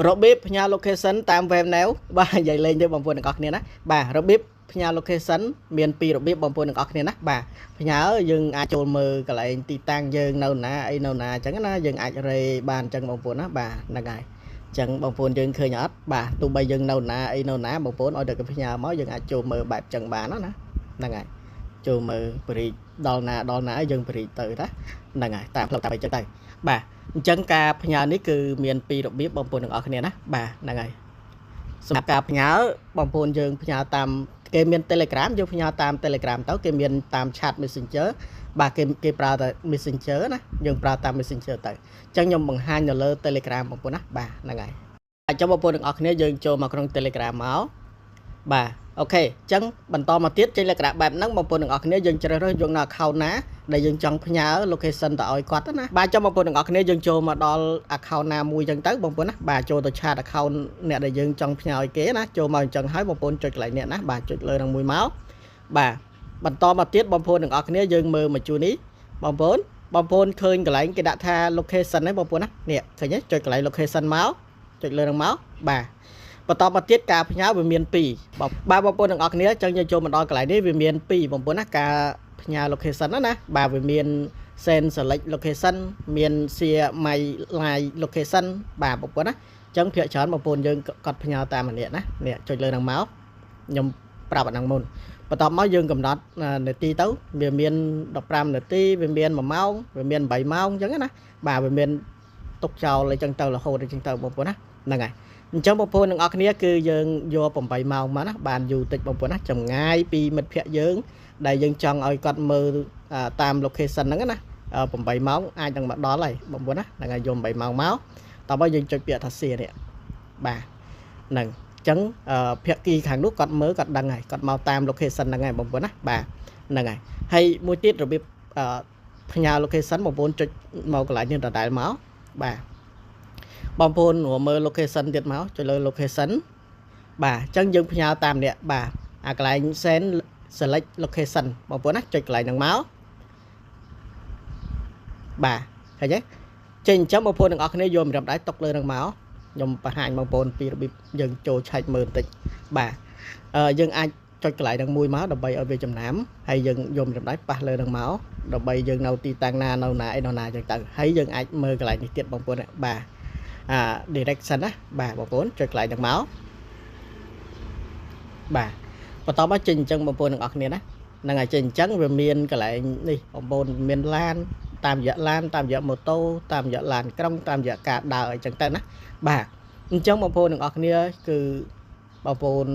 របៀបផ្ញើ location តាម web now បាទនិយាយលេងទៅបងប្អូនទាំងអស់គ្នាណាបាទរបៀបផ្ញើ location មានពីររបៀបបងប្អូនទាំងអស់គ្នាណាបាទផ្ញើយើងអាចចូលមើលកន្លែងទីតាំងយើងនៅណាអីនៅណាអញ្ចឹងណាយើងអាចរេបានអញ្ចឹងបងប្អូនណាបាទហ្នឹងហើយអញ្ចឹងបងប្អូនយើងឃើញអត់បាទទោះបីយើងនៅណាអីនៅណាបងប្អូនឲ្យតែគេផ្ញើមកយើងអាចចូលមើលបែបអញ្ចឹងបានណាហ្នឹងហើយចូលមើលបរិយដល់ណាយើងបរិយទៅណាហ្នឹងហើយតាមផ្លូវតាមអីចឹងទៅបាទអញ្ចឹងការផ្ញើនេះគឺមានពីររបៀបបងប្អូនទាំងអស់គ្នាណាបាទហ្នឹងហើយសម្រាប់ការផ្ញើបងប្អូនយើងផ្ញើតាមគេមាន Telegram យើងផ្ញើតាម Telegram ទៅគេមានតាម chat Messenger បាទគេប្រើតែ Messenger ណាយើងប្រើតាម Messenger ទៅអញ្ចឹងខ្ញុំបង្ហាញនៅលើ Telegram បងប្អូនណាបាទហ្នឹងហើយអញ្ចឹងបងប្អូនទាំងអស់គ្នាយើងចូលមកក្នុង Telegram មកបាទអូខេអញ្ចឹងបន្តមកទៀតចេញលក្ខណៈបែបហ្នឹងបងប្អូនទាំងអស់គ្នាយើងជ្រើសរើសយកនៅ account ណាដែលយើងចង់ផ្ញើ location ទៅឲ្យគាត់ណាបាទចាំបងប្អូនទាំងអស់គ្នាយើងចូលមកដល់ account ណាមួយអញ្ចឹងទៅបងប្អូនណាបាទចូលទៅ chat account អ្នកដែលយើងចង់ផ្ញើឲ្យគេណាចូលមកអញ្ចឹងហើយបងប្អូនចុចកន្លែងនេះណាបាទចុចលើនឹងមួយមកបាទបន្តមកទៀតបងប្អូនទាំងអស់គ្នាយើងមើលមកជួរនេះបងប្អូនឃើញកន្លែងគេដាក់ថា location ហ្នឹងបងប្អូនណានេះឃើញទេចុចកន្លែង location មកចុចលើនឹងមកបាទបន្តមកទៀតការផ្ញើវាមាន2បាទបងប្អូនទាំងអស់គ្នាអញ្ចឹងយើងចូលមកដល់កន្លែងនេះវាមាន2បងប្អូនណាការផ្ញើ location ណាបាទវាមាន send select location មាន share my live location បាទបងប្អូនណាអញ្ចឹងភាគច្រើនបងប្អូនយើងគាត់ផ្ញើតាមម្នាក់ណានេះចុចលើនឹងមកខ្ញុំប្រាប់អាហ្នឹងមុនបន្តមកយើងកំណត់នាទីទៅវាមាន15នាទីវាមាន1ម៉ោងវាមាន8ម៉ោងអញ្ចឹងណាបាទវាមានទុកចោលអីចឹងទៅរហូតអីចឹងទៅបងប្អូនណាហ្នឹងហើយអញ្ចឹងបងប្អូនទាំងអស់គ្នាគឺយើងយក8ម៉ោងមកណាបានយូរតិចបងប្អូនណាចម្ងាយពីមិត្តភ័ក្ដិយើងដែលយើងចង់ឲ្យគាត់មើលតាម location ហ្នឹងណា8ម៉ោងអាចនឹងមកដល់ហើយបងប្អូនណាហ្នឹងហើយយក8ម៉ោងមកតោះមកយើងចុចពាក្យថាសៀនេះបាទហ្នឹងអញ្ចឹងភាគីខាងនោះគាត់មើលគាត់ដឹងហើយគាត់មកតាម location ហ្នឹងហើយបងប្អូនណាបាទហ្នឹងហើយមួយទៀតរបៀបផ្ញើ location បងប្អូនចុចមកកន្លែងនេះដដែលមកបាទបងប្អូនមើល location ទៀតមកចុចលើ location បាទអញ្ចឹងយើងផ្ញើតាមនេះបាទអាកន្លែង send select location បងប្អូនណាចុចកន្លែងហ្នឹងមកបាទឃើញទេចេញអញ្ចឹងបងប្អូនទាំងអស់គ្នាយកម្រាមដៃតុកលើនឹងមកខ្ញុំបង្ហាញបងប្អូនពីរបៀបយើងចូលឆែកមើលបន្តិចបាទយើងអាចចុចកន្លែងហ្នឹងមួយមកដើម្បីឲ្យវាចំណាំហើយយើងយកម្រាមដៃប៉ះលើនឹងមកដើម្បីយើងនៅទីតាំងណានៅណាអីនៅណាអញ្ចឹងទៅហើយយើងអាចមើលកន្លែងនេះទៀតបងប្អូនបាទdirection ណាបាទបងប្អូនចុចកន្លែងហ្នឹងមកបាទបន្តមកចេញអញ្ចឹងបងប្អូនទាំងអស់គ្នាណាហ្នឹងហើយចេញអញ្ចឹងវាមានកន្លែងនេះបងប្អូនមានឡានតាមរយៈឡានតាមរយៈម៉ូតូតាមរយៈឡានក្រុងតាមរយៈការដើរអីចឹងទៅណាបាទអញ្ចឹងបងប្អូនទាំងអស់គ្នាគឺបងប្អូន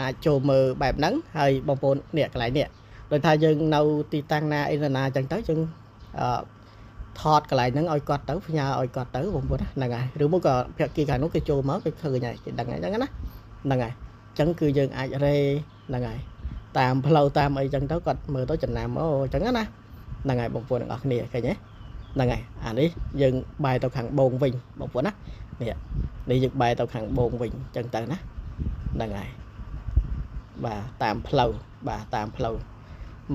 អាចចូលមើលបែបហ្នឹងហើយបងប្អូននេះកន្លែងនេះដោយថាយើងនៅទីតាំងណាអីណាអញ្ចឹងទៅយើងថតកន្លែងហ្នឹងឲ្យគាត់ទៅផ្ញើឲ្យគាត់ទៅបងប្អូនហ្នឹងហើយឬមួយក៏ភាគីខាងនោះគេចូលមកគេឃើញហើយគេដឹងហើយអញ្ចឹងណាហ្នឹងហើយអញ្ចឹងគឺយើងអាចរេហ្នឹងហើយតាមផ្លូវតាមអីចឹងទៅគាត់មើលទៅចំណាំអូអញ្ចឹងណាហ្នឹងហើយបងប្អូនទាំងអស់គ្នាឃើញទេហ្នឹងហើយអានេះយើងបែរទៅខាងបងវិញបងប្អូនណានេះយើងបែរទៅខាងបងវិញអញ្ចឹងទៅណាហ្នឹងហើយបាទតាមផ្លូវបាទតាមផ្លូវ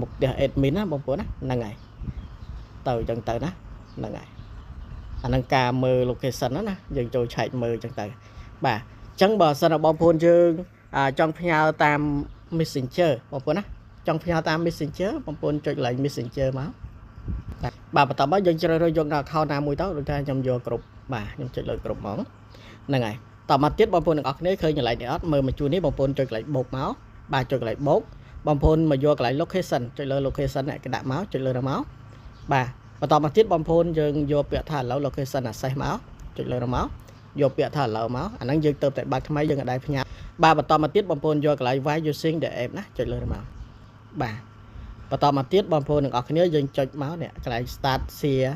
មុខផ្ទះ admin ណាបងប្អូនណាហ្នឹងហើយទៅអញ្ចឹងទៅណាហ្នឹងហើយអានឹងការមើល location ណាយើងចូលឆែកមើលអញ្ចឹងទៅបាទអញ្ចឹងបើសិនបងប្អូនយើងចង់ផ្ញើតាម Messenger បងប្អូនណាចង់ផ្ញើតាម Messenger បងប្អូនចុចឡើង Messenger មកបាទបន្តមកយើងជ្រើសរើសយកនៅ account ណាមួយទៅដូចថាខ្ញុំយកគ្រប់បាទខ្ញុំចុចលើគ្រប់ហ្មងហ្នឹងហើយតមកទៀតបងប្អូនទាំងអស់គ្នាឃើញកន្លែងនេះអត់មើលមកជួរនេះបងប្អូនចុចកន្លែងបូកមកបាទចុចកន្លែងបូកបងប្អូនមកយកកន្លែង location ចុចលើ location គេដាក់មកចុចលើមកបាទបន្តមកទៀតបងប្អូនយើងយកពាក្យថា hello location access មកចុចលើមកយកពាក្យថា hello មកអាហ្នឹងយើងទៅតែបាត់ថ្មីយើងអាចផ្ញើបាទបន្តមកទៀតបងប្អូនយកកន្លែង why using the app ណាចុចលើមកបាទបន្តមកទៀតបងប្អូនទាំងអស់គ្នាយើងចុចមកនេះកន្លែង start share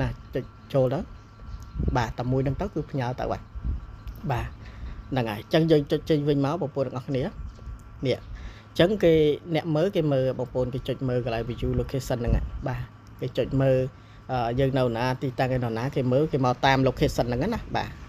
ណាចុចចូលទៅបាទតែមួយហ្នឹងទៅគឺផ្ញើទៅបាទហ្នឹងហើយអញ្ចឹងយើងចុចចេញវិញមកបងប្អូនទាំងអស់គ្នានេះអញ្ចឹងគេអ្នកមើលគេមើលបងប្អូនគេចុចមើលកន្លែង view location ហ្នឹងបាទគេចុចមើលយើងនៅណាទីតាំងឯណាគេមើលគេមកតាម location ហ្នឹងណាបាទ